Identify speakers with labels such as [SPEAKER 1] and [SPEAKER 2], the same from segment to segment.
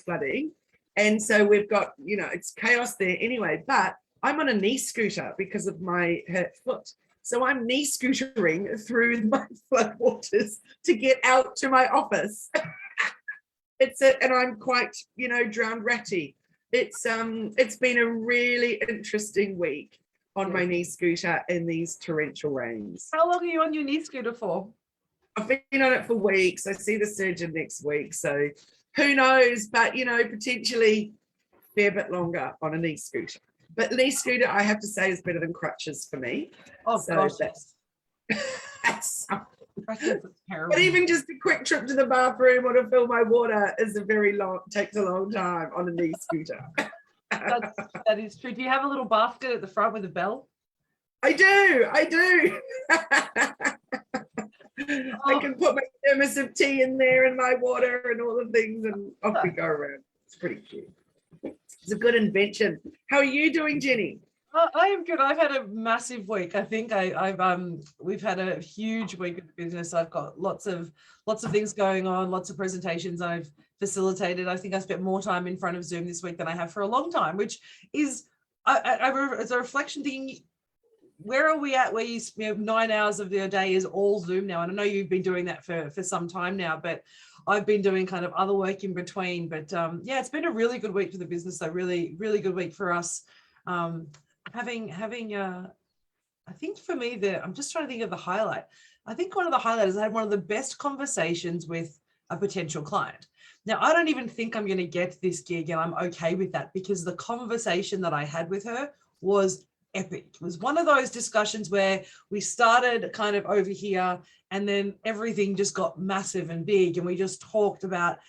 [SPEAKER 1] flooding. And so we've got, it's chaos there anyway, but I'm on a knee scooter because of my hurt foot. So I'm knee scootering through my floodwaters to get out to my office. And I'm quite, drowned ratty. It's been a really interesting week on my knee scooter in these torrential rains.
[SPEAKER 2] How long are you on your knee scooter for?
[SPEAKER 1] I've been on it for weeks. I see the surgeon next week, so who knows? But potentially a fair bit longer on a knee scooter. But knee scooter, I have to say, is better than crutches for me.
[SPEAKER 2] Oh,
[SPEAKER 1] so
[SPEAKER 2] gosh.
[SPEAKER 1] that's
[SPEAKER 2] Crutches is terrible.
[SPEAKER 1] But even just a quick trip to the bathroom or to fill my water takes a long time on a knee scooter.
[SPEAKER 2] That is true. Do you have a little basket at the front with a bell?
[SPEAKER 1] I do. I can put my thermos of tea in there and my water and all the things, and off we go around. It's pretty cute. It's a good invention. How are you doing, Jenny?
[SPEAKER 2] I am good. I've had a massive week. I think we've had a huge week of business. I've got lots of things going on, lots of presentations I've facilitated. I think I spent more time in front of Zoom this week than I have for a long time, which is as a reflection thinking, where are we at where 9 hours of your day is all Zoom now? And I know you've been doing that for some time now, but I've been doing kind of other work in between. But it's been a really good week for the business. A really, really good week for us. Having I think for me, I'm just trying to think of the highlight. I think one of the highlights is I had one of the best conversations with a potential client. Now, I don't even think I'm going to get this gig, and I'm okay with that because the conversation that I had with her was epic. It was one of those discussions where we started kind of over here and then everything just got massive and big, and we just talked about,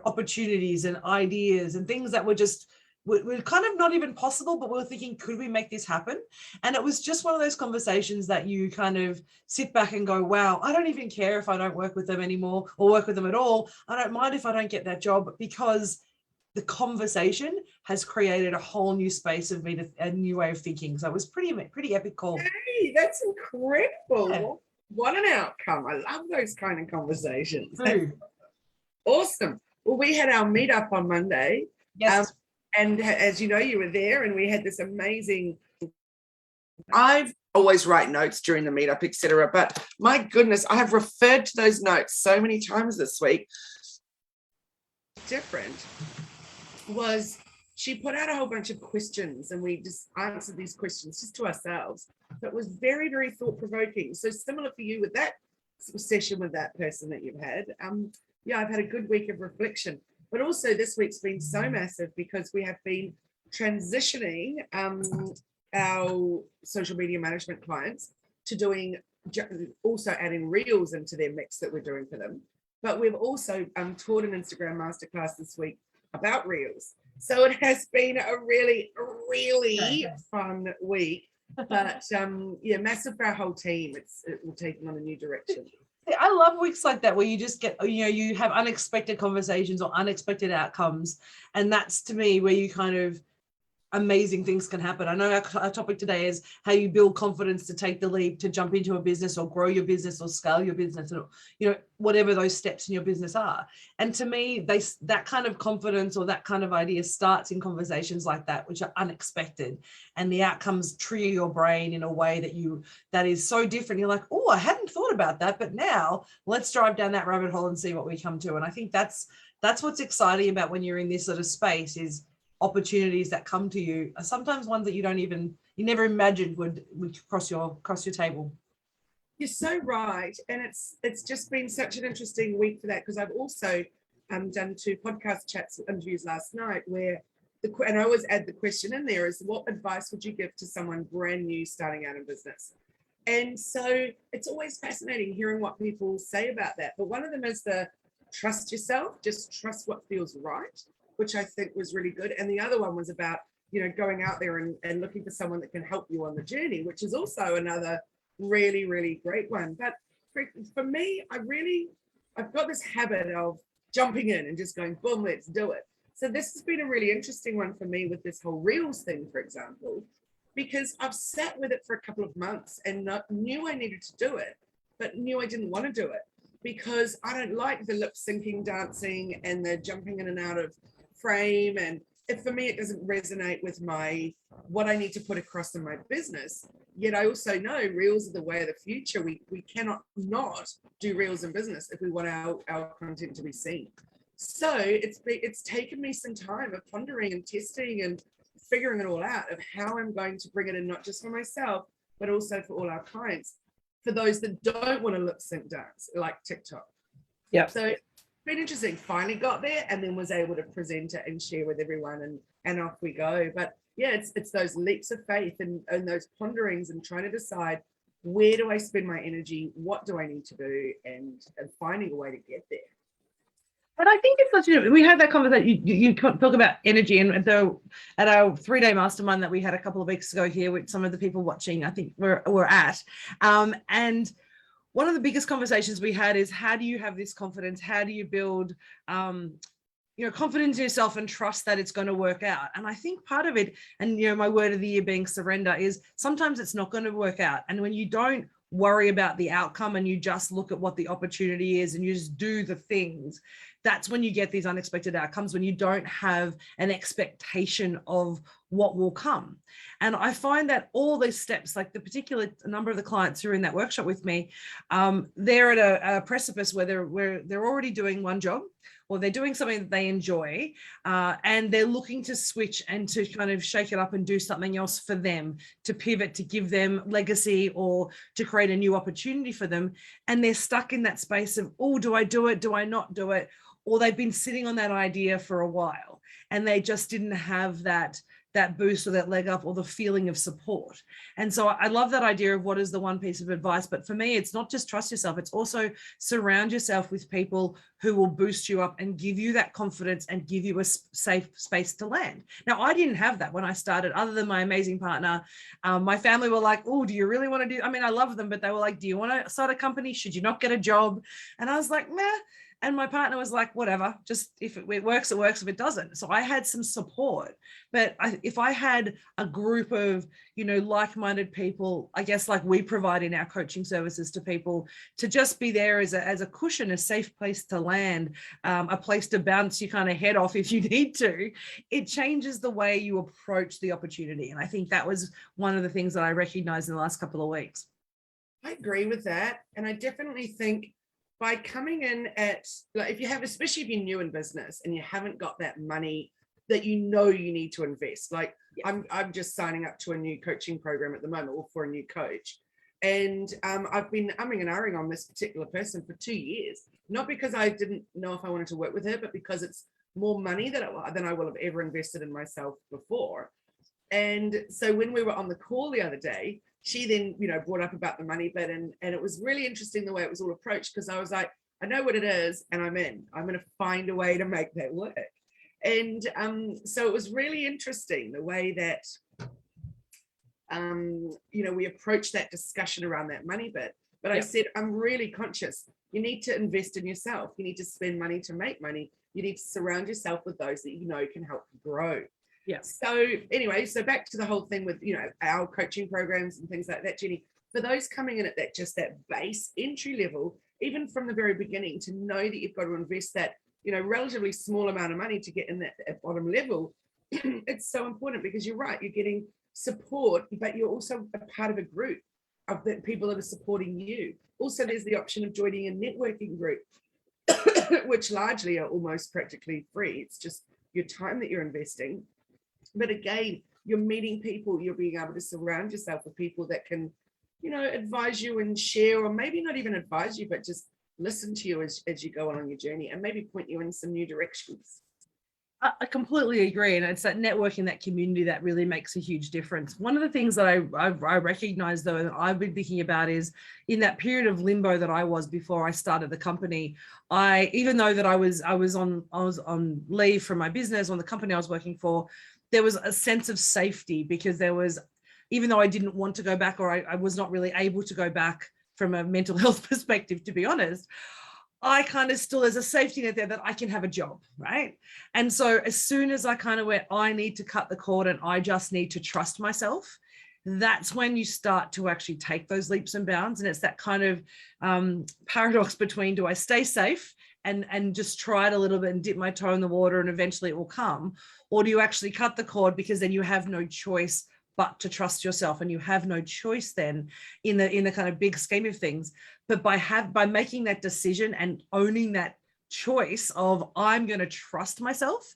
[SPEAKER 2] opportunities and ideas and things that were just we're kind of not even possible, but we were thinking, could we make this happen? And it was just one of those conversations that you kind of sit back and go, wow, I don't even care if I don't work with them anymore or work with them at all. I don't mind if I don't get that job, because the conversation has created a whole new space of me, a new way of thinking. So it was pretty epic call.
[SPEAKER 1] Hey, that's incredible. Yeah. What an outcome. I love those kind of conversations. Awesome. Well, we had our meetup on Monday.
[SPEAKER 2] Yes.
[SPEAKER 1] And as you know, you were there, and we had this amazing. I've always write notes during the meetup, etc. But my goodness, I have referred to those notes so many times this week. Different was she put out a whole bunch of questions, and we just answered these questions just to ourselves. But it was very, very thought-provoking. So similar for you with that session with that person that you've had. I've had a good week of reflection. But also this week's been so massive because we have been transitioning our social media management clients to doing, also adding reels into their mix that we're doing for them. But we've also taught an Instagram masterclass this week about reels. So it has been a really, really fun week. But massive for our whole team. We're taking on a new direction.
[SPEAKER 2] I love weeks like that where you just get, you have unexpected conversations or unexpected outcomes. And that's, to me, where you kind of amazing things can happen. I know our topic today is how you build confidence to take the leap, to jump into a business or grow your business or scale your business, or, whatever those steps in your business are. And to me, that kind of confidence or that kind of idea starts in conversations like that, which are unexpected, and the outcomes trigger your brain in a way that is so different. You're like, oh, I hadn't thought about that, but now let's drive down that rabbit hole and see what we come to. And I think that's what's exciting about when you're in this sort of space, is opportunities that come to you are sometimes ones that you never imagined would cross your table.
[SPEAKER 1] You're so right. And it's just been such an interesting week for that, because I've also done 2 podcast chats interviews last night where and I always add the question in there is, what advice would you give to someone brand new starting out in business? And so it's always fascinating hearing what people say about that. But one of them is the trust yourself, just trust what feels right, which I think was really good. And the other one was about, going out there and looking for someone that can help you on the journey, which is also another really, really great one. But for me, I've got this habit of jumping in and just going, boom, let's do it. So this has been a really interesting one for me with this whole Reels thing, for example, because I've sat with it for a couple of months and knew I needed to do it, but knew I didn't want to do it. because I don't like the lip syncing dancing and the jumping in and out of frame. And for me, it doesn't resonate with what I need to put across in my business. Yet I also know reels are the way of the future. We cannot not do reels in business if we want our content to be seen. So it's taken me some time of pondering and testing and figuring it all out of how I'm going to bring it in, not just for myself, but also for all our clients, for those that don't want to lip sync dance like TikTok.
[SPEAKER 2] Yeah.
[SPEAKER 1] So it's been interesting. Finally got there and then was able to present it and share with everyone, and off we go. But yeah, it's those leaps of faith and those ponderings and trying to decide, where do I spend my energy? What do I need to do? And finding a way to get there.
[SPEAKER 2] And I think it's such we had that conversation, you talk about energy, and so at our 3-day mastermind that we had a couple of weeks ago here with some of the people watching, I think we're at, and one of the biggest conversations we had is, how do you have this confidence? How do you build confidence in yourself and trust that it's going to work out? And I think part of it, and my word of the year being surrender, is sometimes it's not going to work out. And when you don't worry about the outcome and you just look at what the opportunity is and you just do the things, that's when you get these unexpected outcomes, when you don't have an expectation of what will come. And I find that all these steps, like the particular number of the clients who are in that workshop with me, they're at a precipice where they're already doing one job, or they're doing something that they enjoy, and they're looking to switch and to kind of shake it up and do something else for them, to pivot, to give them legacy, or to create a new opportunity for them. And they're stuck in that space of, oh, do I do it? Do I not do it? Or they've been sitting on that idea for a while and they just didn't have that boost or that leg up or the feeling of support. And so I love that idea of what is the one piece of advice. But for me, it's not just trust yourself, it's also surround yourself with people who will boost you up and give you that confidence and give you a safe space to land. Now, I didn't have that when I started, other than my amazing partner. My family were like, oh, do you really want to do, I mean, I love them, but they were like, do you want to start a company? Should you not get a job? And I was like, meh. And my partner was like, whatever, just if it works, it works. If it doesn't. So I had some support. But if I had a group of, like-minded people, I guess like we provide in our coaching services to people, to just be there as a cushion, a safe place to land, a place to bounce your kind of head off if you need to, it changes the way you approach the opportunity. And I think that was one of the things that I recognized in the last couple of weeks.
[SPEAKER 1] I agree with that. And I definitely think, by coming in at, like, if you have, especially if you're new in business and you haven't got that money that you need to invest, like I'm just signing up to a new coaching program at the moment, or for a new coach. And I've been umming and ahhing on this particular person for 2 years, not because I didn't know if I wanted to work with her, but because it's more money than I will have ever invested in myself before. And so when we were on the call the other day, she then, brought up about the money bit, and it was really interesting the way it was all approached, because I was like, I know what it is, and I'm going to find a way to make that work. And so it was really interesting the way that, we approached that discussion around that money bit. But I said, I'm really conscious. You need to invest in yourself. You need to spend money to make money. You need to surround yourself with those that can help you grow. Yeah. So anyway, so back to the whole thing with, our coaching programs and things like that, Jenny, for those coming in at that base entry level, even from the very beginning, to know that you've got to invest that, relatively small amount of money to get in that bottom level, it's so important, because you're right, you're getting support, but you're also a part of a group of the people that are supporting you. Also, there's the option of joining a networking group, which largely are almost practically free. It's just your time that you're investing. But again, you're meeting people, you're being able to surround yourself with people that can, advise you and share, or maybe not even advise you, but just listen to you as you go on your journey, and maybe point you in some new directions.
[SPEAKER 2] I completely agree. And it's that networking, that community, that really makes a huge difference. One of the things that I recognize, though, and I've been thinking about, is in that period of limbo that I was before I started the company, even though that I was on leave from my business, on the company I was working for, there was a sense of safety, because there was, even though I didn't want to go back, or I was not really able to go back from a mental health perspective, to be honest, I kind of still, there's a safety net there that I can have a job, right? And so as soon as I kind of went, I need to cut the cord and I just need to trust myself, that's when you start to actually take those leaps and bounds. And it's that kind of paradox between, do I stay safe and just try it a little bit and dip my toe in the water and eventually it will come? Or do you actually cut the cord, because then you have no choice but to trust yourself, and you have no choice then in the kind of big scheme of things. But by making that decision and owning that choice of, I'm going to trust myself,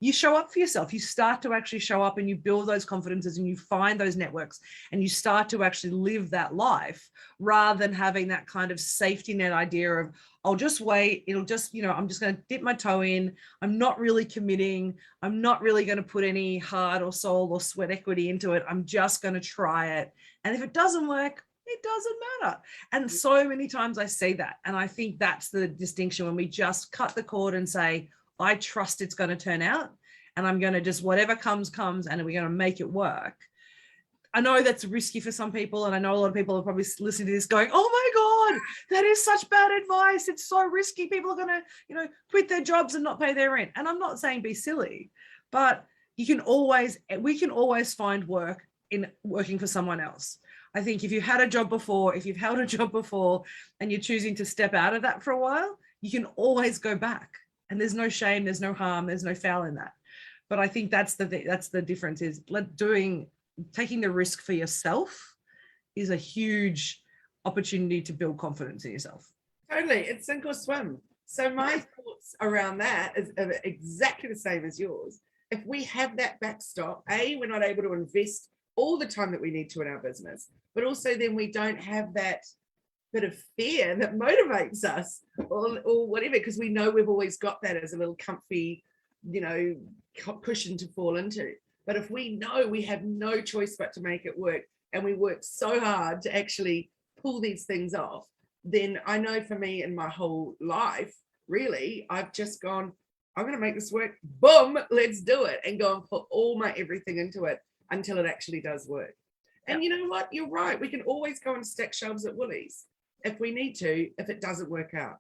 [SPEAKER 2] you show up for yourself. You start to actually show up and you build those confidences and you find those networks and you start to actually live that life, rather than having that kind of safety net idea of, I'll just wait. It'll just, I'm just going to dip my toe in. I'm not really committing. I'm not really going to put any heart or soul or sweat equity into it. I'm just going to try it. And if it doesn't work, it doesn't matter. And so many times I see that. And I think that's the distinction, when we just cut the cord and say, I trust it's going to turn out, and I'm going to just, whatever comes, and we're going to make it work. I know that's risky for some people. And I know a lot of people are probably listening to this going, oh my God, that is such bad advice. It's so risky. People are going to, quit their jobs and not pay their rent. And I'm not saying be silly, but we can always find work in working for someone else. I think if you had a job before, if you've held a job before and you're choosing to step out of that for a while, you can always go back. And there's no shame, there's no harm, there's no foul in that. But I think that's the difference, is taking the risk for yourself is a huge opportunity to build confidence in yourself.
[SPEAKER 1] Totally, it's sink or swim. So my thoughts around that is exactly the same as yours. If we have that backstop, we're not able to invest all the time that we need to in our business, but also then we don't have that bit of fear that motivates us or whatever, because we know we've always got that as a little comfy, cushion to fall into. But if we know we have no choice but to make it work, and we work so hard to actually pull these things off, then I know for me in my whole life, really, I've just gone, I'm going to make this work. Boom, let's do it, and go and put all my everything into it until it actually does work. And you know what? You're right. We can always go and stack shelves at Woolies if we need to, if it doesn't work out.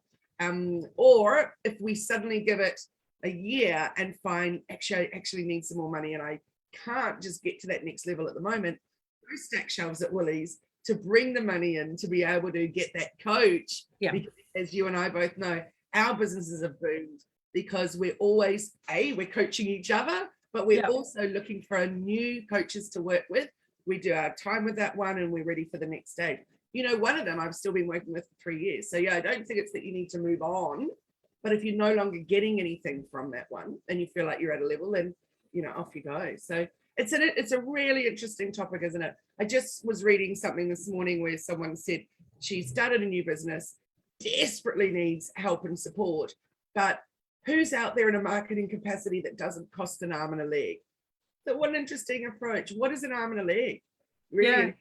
[SPEAKER 1] Or if we suddenly give it a year and find, I actually need some more money and I can't just get to that next level at the moment, go stack shelves at Woolies to bring the money in to be able to get that coach.
[SPEAKER 2] Yeah.
[SPEAKER 1] Because as you and I both know, our businesses have boomed because we're always, we're coaching each other, but we're also looking for new coaches to work with. We do our time with that one and we're ready for the next stage. One of them I've still been working with for 3 years. So I don't think it's that you need to move on, but if you're no longer getting anything from that one and you feel like you're at a level, then, off you go. So it's a really interesting topic, isn't it? I just was reading something this morning where someone said she started a new business, desperately needs help and support, but who's out there in a marketing capacity that doesn't cost an arm and a leg? So what an interesting approach. What is an arm and a leg? Really?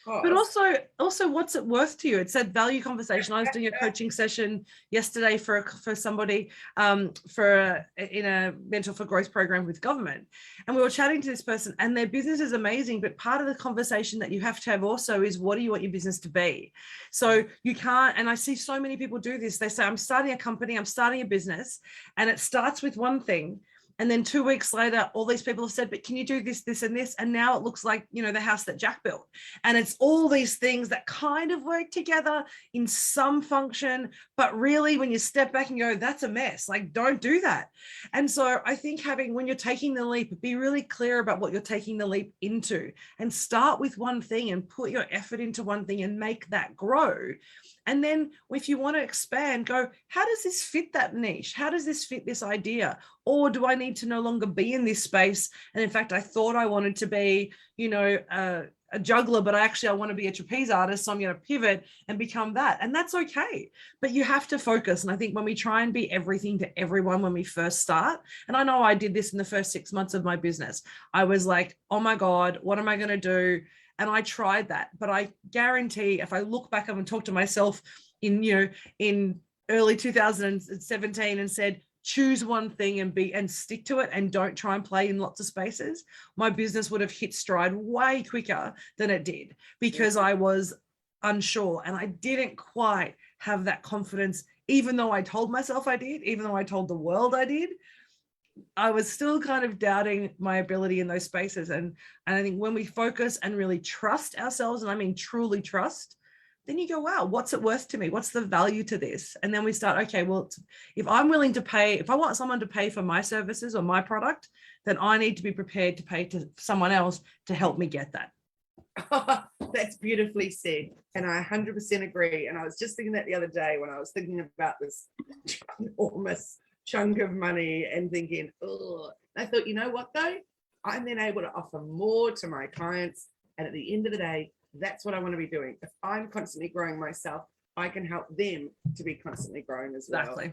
[SPEAKER 2] But also what's it worth to you? It's that value conversation. I was doing a coaching session yesterday for somebody in a mentor for growth program with government, and we were chatting to this person, and their business is amazing, but part of the conversation that you have to have also is, what do you want your business to be? So you can't, and I see so many people do this, they say, I'm starting a company, I'm starting a business, and it starts with one thing. And then 2 weeks later, all these people have said, but can you do this, this, and this? And now it looks like, the house that Jack built. And it's all these things that kind of work together in some function. But really, when you step back and go, that's a mess, like, don't do that. And so I think when you're taking the leap, be really clear about what you're taking the leap into, and start with one thing and put your effort into one thing and make that grow. And then if you want to expand, go, how does this fit that niche? How does this fit this idea? Or do I need to no longer be in this space? And in fact, I thought I wanted to be, a juggler, but I want to be a trapeze artist. So I'm going to pivot and become that. And that's okay. But you have to focus. And I think when we try and be everything to everyone when we first start, and I know I did this in the first 6 months of my business, I was like, oh my God, what am I going to do? And I tried that, but I guarantee if I look back up and talk to myself in early 2017 and said, choose one thing and stick to it and don't try and play in lots of spaces, my business would have hit stride way quicker than it did, because I was unsure and I didn't quite have that confidence, even though I told myself I did, even though I told the world I did. I was still kind of doubting my ability in those spaces. And I think when we focus and really trust ourselves, and I mean truly trust, then you go, wow, what's it worth to me? What's the value to this? And then we start, okay, well, if I'm willing to pay, if I want someone to pay for my services or my product, then I need to be prepared to pay to someone else to help me get that.
[SPEAKER 1] That's beautifully said. And I 100% agree. And I was just thinking that the other day when I was thinking about this enormous chunk of money and thinking, oh, I thought, you know what though? I'm then able to offer more to my clients. And at the end of the day, that's what I want to be doing. If I'm constantly growing myself, I can help them to be constantly growing as well.
[SPEAKER 2] Exactly.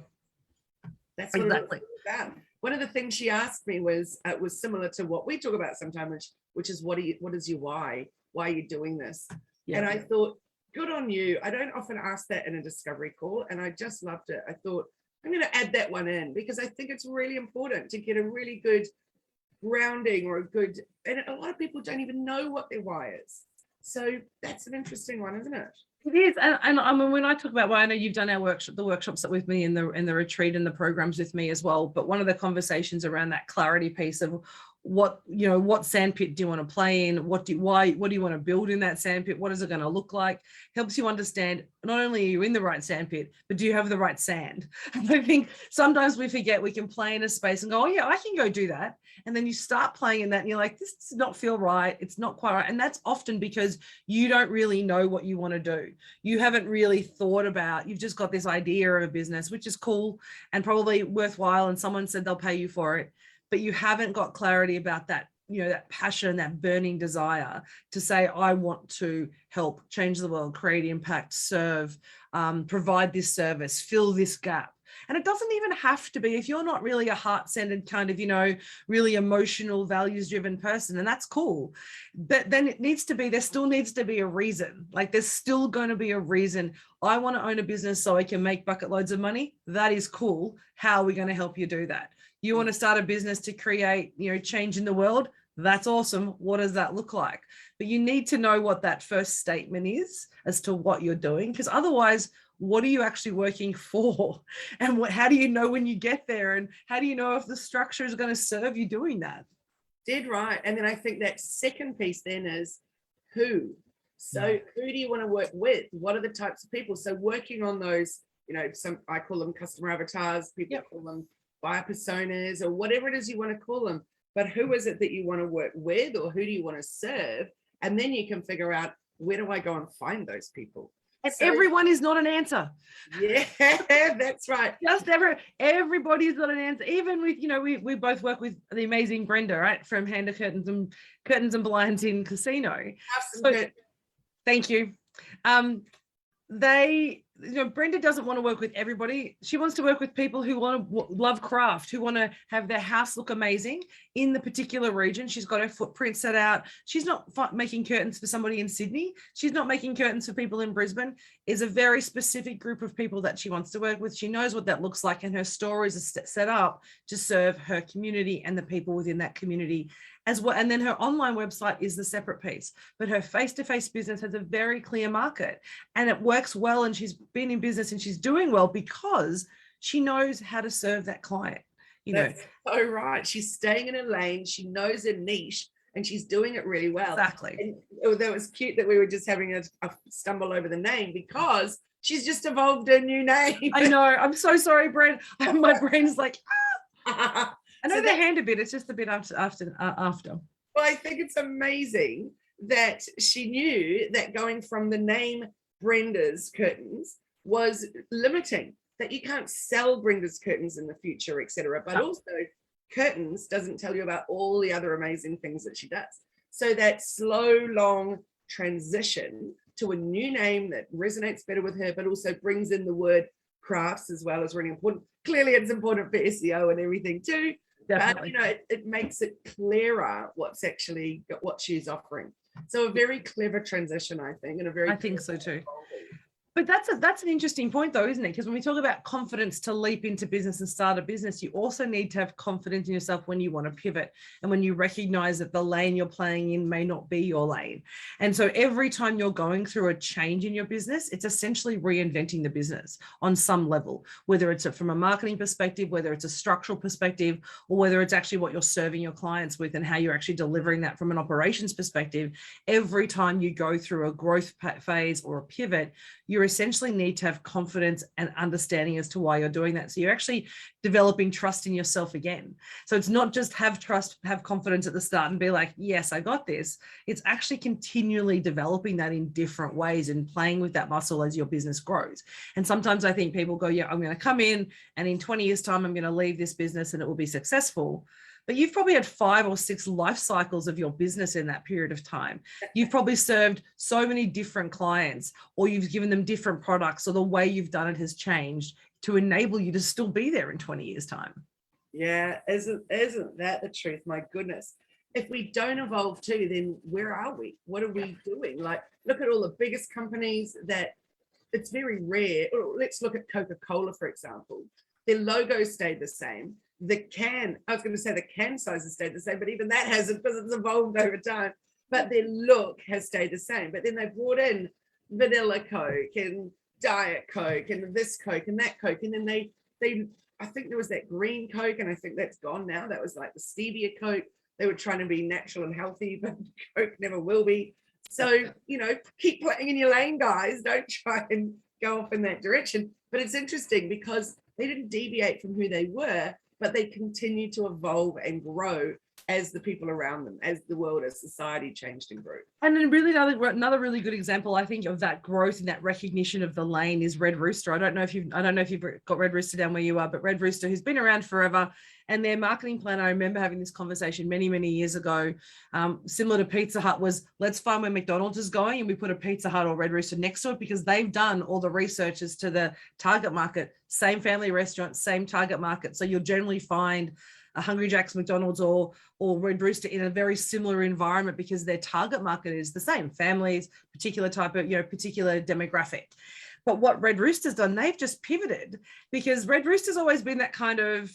[SPEAKER 1] That's what it was about. One of the things she asked me was similar to what we talk about sometimes, which is what is your why? Why are you doing this? Yeah. And I thought, good on you. I don't often ask that in a discovery call, and I just loved it. I thought, I'm going to add that one in because I think it's really important to get a really good grounding or a good, and a lot of people don't even know what their why is. So that's an interesting one, isn't it?
[SPEAKER 2] It is, and I mean, when I talk about, well, I know you've done our workshop, the workshops with me in the retreat and the programs with me as well. But one of the conversations around that clarity piece of what sandpit do you want to play in? What do you want to build in that sandpit? What is it going to look like? Helps you understand not only are you in the right sandpit, but do you have the right sand? And I think sometimes we forget we can play in a space and go, oh yeah, I can go do that. And then you start playing in that and you're like, this does not feel right. It's not quite right. And that's often because you don't really know what you want to do. You haven't really thought about, you've just got this idea of a business, which is cool and probably worthwhile. And someone said they'll pay you for it, but you haven't got clarity about that, that passion, that burning desire to say, I want to help change the world, create impact, serve, provide this service, fill this gap. And it doesn't even have to be, if you're not really a heart-centered kind of, really emotional, values-driven person, and that's cool. But then it needs to be, there still needs to be a reason. Like there's still going to be a reason. I want to own a business so I can make bucket loads of money. That is cool. How are we going to help you do that? You want to start a business to create, change in the world? That's awesome. What does that look like? But you need to know what that first statement is as to what you're doing, because otherwise, what are you actually working for? And how do you know when you get there? And how do you know if the structure is going to serve you doing that?
[SPEAKER 1] Dead right. And then I think that second piece then is who. So who do you want to work with? What are the types of people? So working on those, I call them customer avatars, people call them buyer personas or whatever it is you want to call them. But who is it that you want to work with or who do you want to serve? And then you can figure out, where do I go and find those people?
[SPEAKER 2] And so, everyone is not an answer.
[SPEAKER 1] Yeah, that's right.
[SPEAKER 2] Just everybody's not an answer. Even with, we both work with the amazing Brenda, right? From Hand of Curtains and Blinds in Casino. So, thank you. Brenda doesn't want to work with everybody. She wants to work with people who love craft, who want to have their house look amazing in the particular region. She's got her footprint set out. She's not making curtains for somebody in Sydney. She's not making curtains for people in Brisbane. It's a very specific group of people that she wants to work with. She knows what that looks like, and her stories are set up to serve her community and the people within that community as well. And then her online website is the separate piece, but her face-to-face business has a very clear market and it works well. And she's been in business and she's doing well because she knows how to serve that client.
[SPEAKER 1] That's so right. She's staying in her lane. She knows her niche and she's doing it really well.
[SPEAKER 2] Exactly.
[SPEAKER 1] And that was cute that we were just having a stumble over the name because she's just evolved her new name.
[SPEAKER 2] I know. I'm so sorry, Brent. My brain's like, ah. I know the hand a bit. It's just a bit after.
[SPEAKER 1] Well, I think it's amazing that she knew that going from the name Brenda's Curtains was limiting, that you can't sell Brenda's Curtains in the future, etc. But also curtains doesn't tell you about all the other amazing things that she does. So that slow, long transition to a new name that resonates better with her, but also brings in the word crafts as well, is really important. Clearly, it's important for SEO and everything too.
[SPEAKER 2] Definitely.
[SPEAKER 1] But it makes it clearer what she's offering. So a very clever transition, I think, and
[SPEAKER 2] I think so too. But that's an interesting point though, isn't it? Because when we talk about confidence to leap into business and start a business, you also need to have confidence in yourself when you want to pivot and when you recognize that the lane you're playing in may not be your lane. And so every time you're going through a change in your business, it's essentially reinventing the business on some level, whether it's from a marketing perspective, whether it's a structural perspective, or whether it's actually what you're serving your clients with and how you're actually delivering that from an operations perspective. Every time you go through a growth phase or a pivot, you essentially need to have confidence and understanding as to why you're doing that. So you're actually developing trust in yourself again. So it's not just have trust, have confidence at the start and be like, yes, I got this. It's actually continually developing that in different ways and playing with that muscle as your business grows. And sometimes I think people go, yeah, I'm going to come in and in 20 years time, I'm going to leave this business and it will be successful. But you've probably had 5 or 6 life cycles of your business in that period of time. You've probably served so many different clients, or you've given them different products, or the way you've done it has changed to enable you to still be there in 20 years time.
[SPEAKER 1] Yeah, isn't that the truth? My goodness. If we don't evolve too, then where are we? What are we doing? Like, look at all the biggest companies that it's very rare. Let's look at Coca-Cola, for example. Their logo stayed the same. The can, I was going to say the can size has stayed the same, but even that hasn't because it's evolved over time. But their look has stayed the same. But then they brought in vanilla Coke and Diet Coke and this Coke and that Coke. And then they I think there was that green Coke, and I think that's gone now. That was like the stevia Coke. They were trying to be natural and healthy, but Coke never will be. So, keep playing in your lane, guys. Don't try and go off in that direction. But it's interesting because they didn't deviate from who they were, but they continue to evolve and grow as the people around them, as the world, as society changed and grew.
[SPEAKER 2] And then really another really good example, I think, of that growth and that recognition of the lane is Red Rooster. I don't know if you've got Red Rooster down where you are, but Red Rooster, who's been around forever, and their marketing plan, I remember having this conversation many, many years ago, similar to Pizza Hut, was let's find where McDonald's is going and we put a Pizza Hut or Red Rooster next to it, because they've done all the research as to the target market, same family restaurant, same target market. So you'll generally find a Hungry Jack's, McDonald's, or Red Rooster in a very similar environment because their target market is the same, families, particular type of, particular demographic. But what Red Rooster's done, they've just pivoted, because Red Rooster's always been that kind of,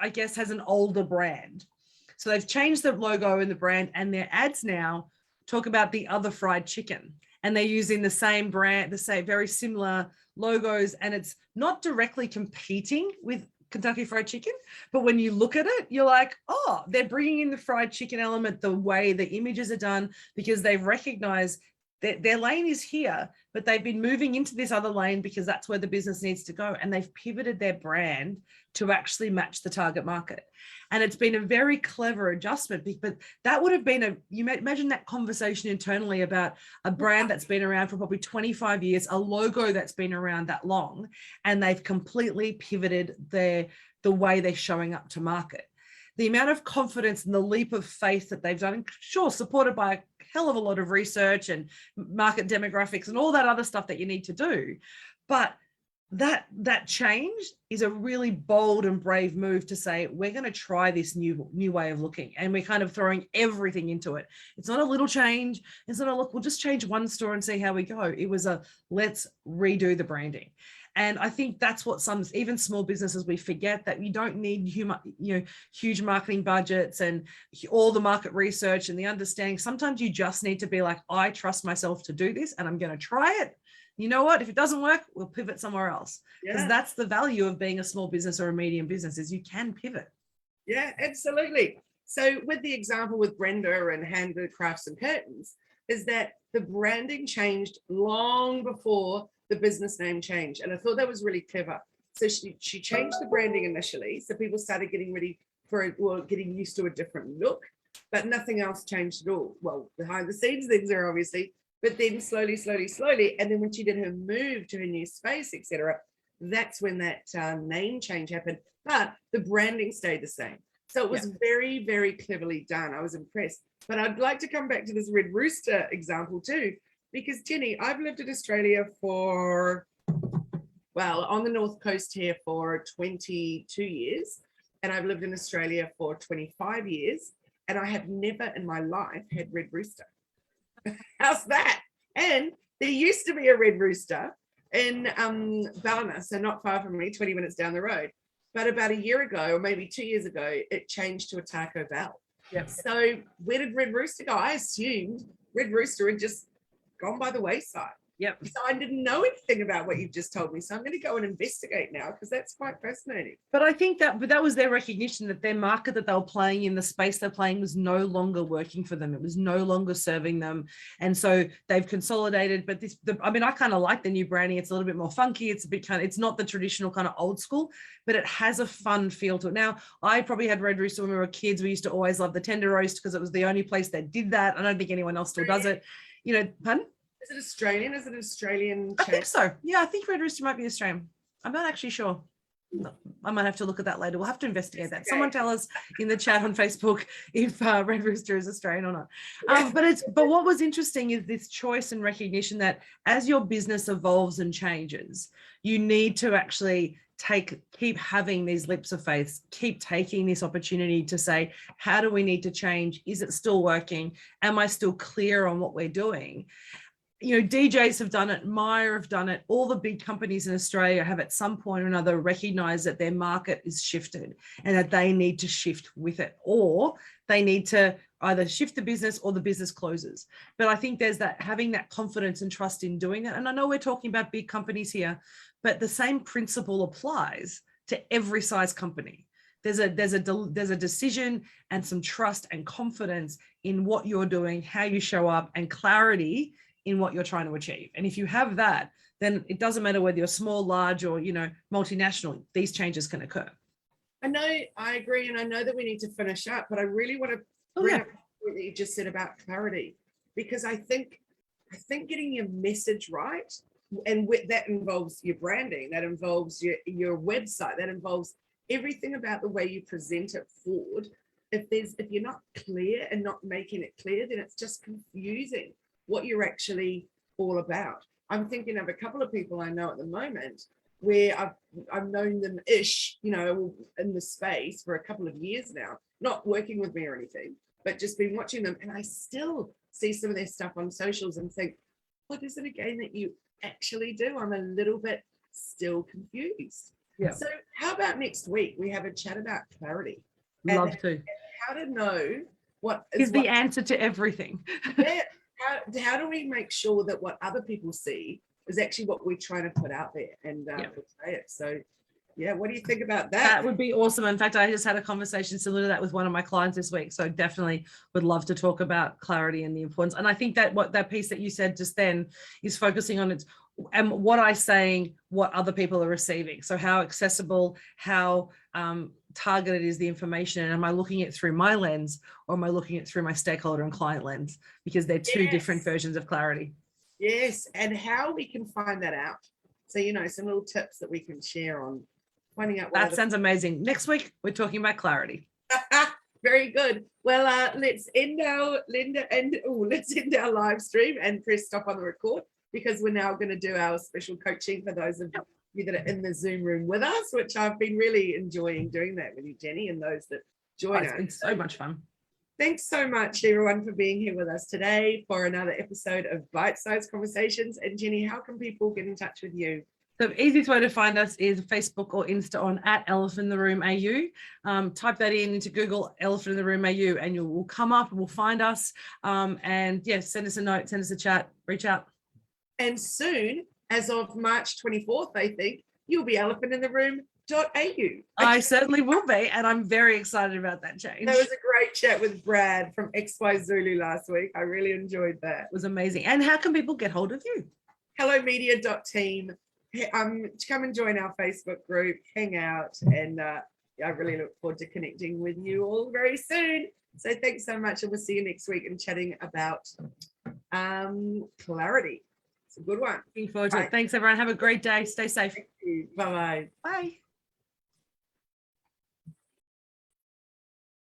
[SPEAKER 2] I guess, has an older brand. So they've changed the logo and the brand, and their ads now talk about the other fried chicken, and they're using the same brand, the same very similar logos, and it's not directly competing with Kentucky Fried Chicken, but when you look at it, you're like, oh, they're bringing in the fried chicken element, the way the images are done, because they've recognized that their lane is here, but they've been moving into this other lane because that's where the business needs to go, and they've pivoted their brand to actually match the target market. And it's been a very clever adjustment, but that would have been you imagine that conversation internally about a brand that's been around for probably 25 years, a logo that's been around that long, and they've completely pivoted the way they're showing up to market. The amount of confidence and the leap of faith that they've done, sure, supported by a hell of a lot of research and market demographics and all that other stuff that you need to do. But that change is a really bold and brave move to say, we're going to try this new way of looking, and we're kind of throwing everything into it. It's not a little change. It's not a look, we'll just change one store and see how we go. It was a let's redo the branding. And I think that's what even small businesses, we forget that you don't need huge marketing budgets and all the market research and the understanding. Sometimes you just need to be like, I trust myself to do this, and I'm going to try it. You know what? If it doesn't work, we'll pivot somewhere else. Because that's the value of being a small business or a medium business, is you can pivot.
[SPEAKER 1] Yeah, absolutely. So with the example with Brenda and Handmade Crafts and Curtains, is that the branding changed long before the business name changed. And I thought that was really clever. So she changed the branding initially. So people started getting ready for it, or getting used to a different look, but nothing else changed at all. Well, behind the scenes things are obviously, but then slowly. And then when she did her move to her new space, etc., that's when that name change happened. But the branding stayed the same. So it was very, very cleverly done. I was impressed. But I'd like to come back to this Red Rooster example too, because Jenny, I've lived in Australia on the North Coast here for 22 years. And I've lived in Australia for 25 years. And I have never in my life had Red Rooster. How's that? And there used to be a Red Rooster in Ballina, so not far from me, 20 minutes down the road. But about a year ago, or maybe 2 years ago, it changed to a Taco Bell.
[SPEAKER 2] Yep.
[SPEAKER 1] So where did Red Rooster go? I assumed Red Rooster had just gone by the wayside.
[SPEAKER 2] Yep.
[SPEAKER 1] So I didn't know anything about what you've just told me. So I'm going to go and investigate now because that's quite fascinating.
[SPEAKER 2] But I think that was their recognition that their market that they were playing in, the space they're playing, was no longer working for them. It was no longer serving them. And so they've consolidated. But I kind of like the new branding. It's a little bit more funky. It's a bit it's not the traditional kind of old school, but it has a fun feel to it. Now, I probably had Red Rooster when we were kids. We used to always love the tender roast because it was the only place that did that. I don't think anyone else still does it. Pardon?
[SPEAKER 1] Is it Australian? Is it Australian?
[SPEAKER 2] I think so. Yeah, I think Red Rooster might be Australian. I'm not actually sure. I might have to look at that later. We'll have to investigate that. Someone tell us in the chat on Facebook if Red Rooster is Australian or not. But what was interesting is this choice and recognition that as your business evolves and changes, you need to actually keep having these leaps of faith, keep taking this opportunity to say, how do we need to change? Is it still working? Am I still clear on what we're doing? DJs have done it, Myer have done it. All the big companies in Australia have at some point or another recognized that their market is shifted and that they need to shift with it, or they need to either shift the business or the business closes. But I think there's having that confidence and trust in doing that. And I know we're talking about big companies here, but the same principle applies to every size company. There's a decision and some trust and confidence in what you're doing, how you show up, and clarity in what you're trying to achieve. And if you have that, then it doesn't matter whether you're small, large, or multinational, these changes can occur.
[SPEAKER 1] I agree, and I know that we need to finish up, but I really want to bring up what you just said about clarity, because I think getting your message right, and that involves your branding, that involves your website, that involves everything about the way you present it forward. If you're not clear and not making it clear, then it's just confusing what you're actually all about. I'm thinking of a couple of people I know at the moment where I've known them in the space for a couple of years now, not working with me or anything, but just been watching them. And I still see some of their stuff on socials and think, what is it again that you actually do? I'm a little bit still confused.
[SPEAKER 2] Yeah.
[SPEAKER 1] So how about next week we have a chat about clarity?
[SPEAKER 2] Love to.
[SPEAKER 1] And how to know what
[SPEAKER 2] is the answer to everything.
[SPEAKER 1] Yeah. How do we make sure that what other people see is actually what we're trying to put out there and portray it? So, yeah, what do you think about that?
[SPEAKER 2] That would be awesome. In fact, I just had a conversation similar to that with one of my clients this week. So definitely would love to talk about clarity and the importance. And I think that that piece that you said just then is focusing on and what I'm saying, what other people are receiving. So how accessible, how targeted is the information, and am I looking at it through my lens, or am I looking at it through my stakeholder and client lens? Because they're two different versions of clarity.
[SPEAKER 1] Yes, and how we can find that out. So, some little tips that we can share on finding out.
[SPEAKER 2] That sounds amazing. Next week, we're talking about clarity.
[SPEAKER 1] Very good. Well, let's end our live stream and press stop on the record, because we're now going to do our special coaching for those of you that are in the Zoom room with us, which I've been really enjoying doing that with you, Jenny, and those that join us.
[SPEAKER 2] It's so much fun.
[SPEAKER 1] Thanks so much, everyone, for being here with us today for another episode of Bite-Sized Conversations. And Jenny, how can people get in touch with you?
[SPEAKER 2] The easiest way to find us is Facebook or Insta on @ElephantInTheRoomAU. Type that into Google, Elephant in the Room AU, and you will come up and we'll find us. And yes, send us a note, send us a chat, reach out. And
[SPEAKER 1] soon, as of March 24th, I think, you'll be elephantintheroom.au.
[SPEAKER 2] I certainly will be, and I'm very excited about that change.
[SPEAKER 1] That was a great chat with Brad from XY Zulu last week. I really enjoyed that.
[SPEAKER 2] It was amazing. And how can people get hold of you?
[SPEAKER 1] hellomedia.team. Come and join our Facebook group, hang out, and I really look forward to connecting with you all very soon. So thanks so much, and we'll see you next week and chatting about clarity. It's a good one.
[SPEAKER 2] Looking forward to it. Thanks, everyone. Have a great day. Stay safe.
[SPEAKER 1] Thank you. Bye-bye.
[SPEAKER 2] Bye.